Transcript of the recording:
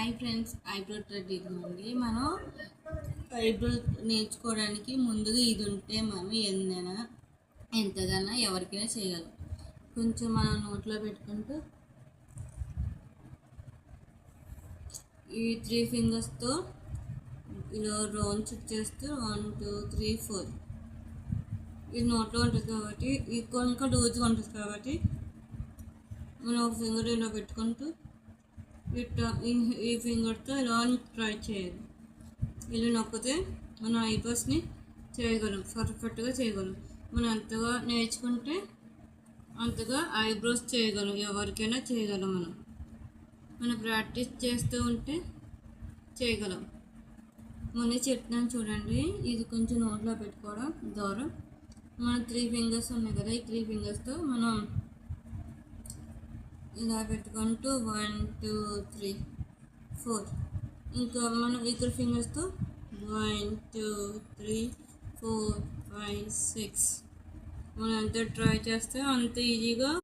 Hi friends, eyebrow thread ఇదిగోండి. మనం eyebrow నేర్చుకోవడానికి ముందుగా ఇది ఉంటే మనం ఎంతగానో ఎవరికైనా చేయగలం. కొంచెం మనం నోట్లో పెట్టుకుంటూ ఈ 3 ఫింగర్స్తో ఇలా రౌండ్ చెక్ చేస్తూ 1 2 3 4 ఇది నోట్లో ఉంటుంది కాబట్టి ఇంకా లూజ్గా ఉంటుంది కాబట్టి మనం ఒక ఫింగర్ ఇలా పెట్టుకుంటూ ఈ ఫింగర్తో ఇలా ట్రై చేయాలి. ఇలా నొక్కితే మనం ఐబ్రోస్ని చేయగలం, పర్ఫెక్ట్గా చేయగలం. మనం ఎంతగా నేర్చుకుంటే అంతగా ఐబ్రోస్ చేయగలం, ఎవరికైనా చేయగలం. మనం ప్రాక్టీస్ చేస్తూ ఉంటే చేయగలం. ముందు చెప్తున్నాను చూడండి. ఇది కొంచెం నోట్లో పెట్టుకోవడం ద్వారా మన 3 ఫింగర్స్ ఉన్నాయి కదా, ఈ 3 ఫింగర్స్తో మనం ఇలా పెట్టుకుంటూ 1 2 3 4 ఇంకా మనం ఇక్కడ ఫింగర్స్తో 1 2 3 4 5 6 మనం ఎంత ట్రై చేస్తే అంత ఈజీగా